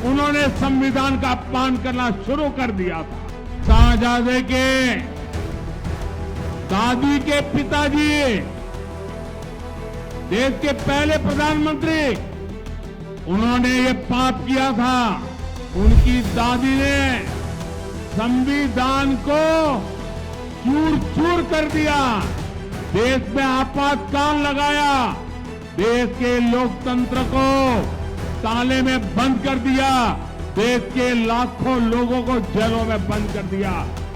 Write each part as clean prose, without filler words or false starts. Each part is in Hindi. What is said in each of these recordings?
उन्होंने संविधान का अपमान करना शुरू कर दिया था। शाहजादे के दादी के पिताजी देश के पहले प्रधानमंत्री, उन्होंने ये पाप किया था। उनकी दादी ने संविधान को चूर चूर कर दिया, देश में आपातकाल लगाया, देश के लोकतंत्र को ताले में बंद कर दिया, देश के लाखों लोगों को जेलों में बंद कर दिया।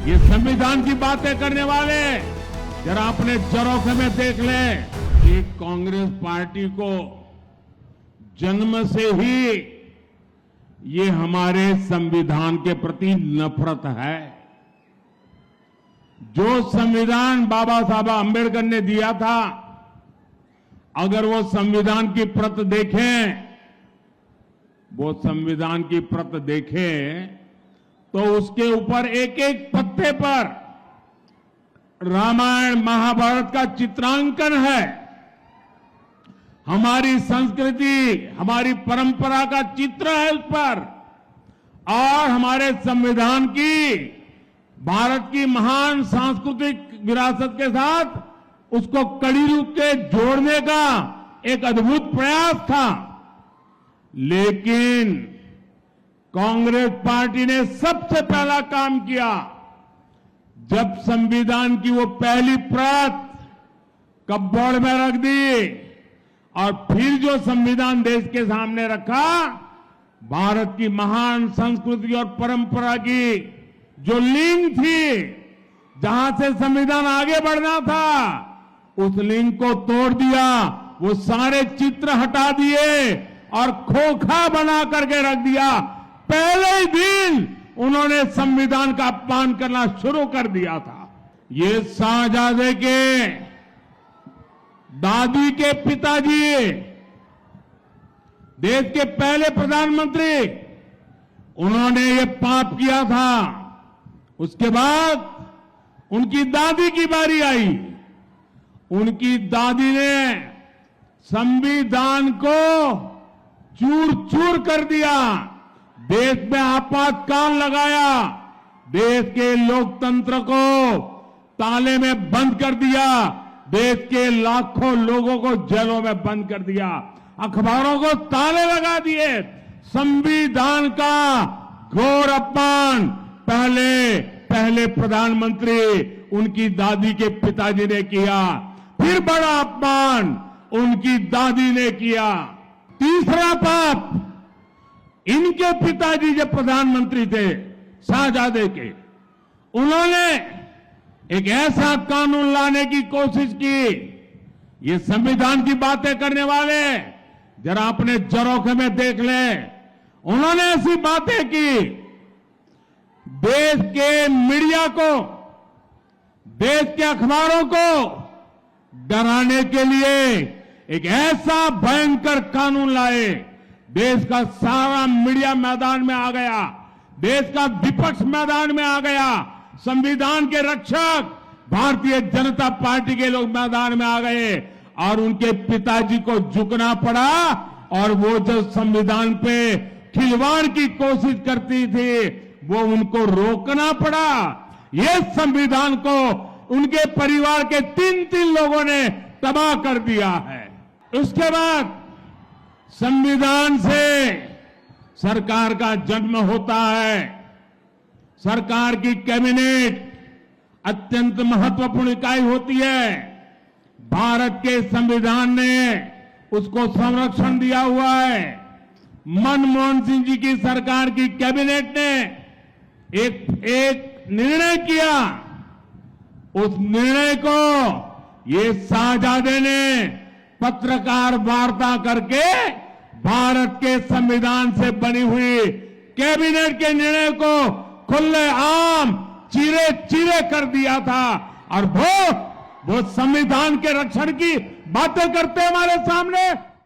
ये संविधान की बातें करने वाले जरा अपने जरोखे में देख लें कि कांग्रेस पार्टी को जन्म से ही ये हमारे संविधान के प्रति नफरत है। जो संविधान बाबा साहब अंबेडकर ने दिया था, अगर वो संविधान की प्रत देखें, वो संविधान की प्रत देखें तो उसके ऊपर एक एक पत्ते पर रामायण महाभारत का चित्रांकन है। हमारी संस्कृति, हमारी परंपरा का चित्र है उस पर, और हमारे संविधान की, भारत की महान सांस्कृतिक विरासत के साथ उसको कड़ी रूप से जोड़ने का एक अद्भुत प्रयास था। लेकिन कांग्रेस पार्टी ने सबसे पहला काम किया, जब संविधान की वो पहली प्रत कपबोर्ड में रख दी और फिर जो संविधान देश के सामने रखा, भारत की महान संस्कृति और परंपरा की जो लिंक थी, जहां से संविधान आगे बढ़ना था, उस लिंक को तोड़ दिया। वो सारे चित्र हटा दिए और खोखा बना करके रख दिया। पहले ही दिन उन्होंने संविधान का अपमान करना शुरू कर दिया था। ये शाहजादे के दादी के पिताजी, देश के पहले प्रधानमंत्री, उन्होंने ये पाप किया था। उसके बाद उनकी दादी की बारी आई। उनकी दादी ने संविधान को चूर चूर कर दिया, देश में आपातकाल लगाया, देश के लोकतंत्र को ताले में बंद कर दिया, देश के लाखों लोगों को जेलों में बंद कर दिया, अखबारों को ताले लगा दिए। संविधान का घोर अपमान पहले प्रधानमंत्री उनकी दादी के पिताजी ने किया, फिर बड़ा अपमान उनकी दादी ने किया। तीसरा पाप, इनके पिताजी जब प्रधानमंत्री थे शाहजादे के, उन्होंने एक ऐसा कानून लाने की कोशिश की। ये संविधान की बातें करने वाले जरा अपने जरोखे में देख लें। उन्होंने ऐसी बातें की, देश के मीडिया को, देश के अखबारों को डराने के लिए एक ऐसा भयंकर कानून लाए। देश का सारा मीडिया मैदान में आ गया, देश का विपक्ष मैदान में आ गया, संविधान के रक्षक भारतीय जनता पार्टी के लोग मैदान में आ गए और उनके पिताजी को झुकना पड़ा। और वो जो संविधान पे खिलवाड़ की कोशिश करती थी, वो उनको रोकना पड़ा। ये संविधान को उनके परिवार के 3 लोगों ने तबाह कर दिया है। उसके बाद संविधान से सरकार का जन्म होता है। सरकार की कैबिनेट अत्यंत महत्वपूर्ण इकाई होती है। भारत के संविधान ने उसको संरक्षण दिया हुआ है। मनमोहन सिंह जी की सरकार की कैबिनेट ने एक निर्णय किया। उस निर्णय को ये शाहजादे ने पत्रकार वार्ता करके भारत के संविधान से बनी हुई कैबिनेट के निर्णय को खुले आम चीरे चीरे कर दिया था। और वो संविधान के रक्षण की बातें करते हमारे सामने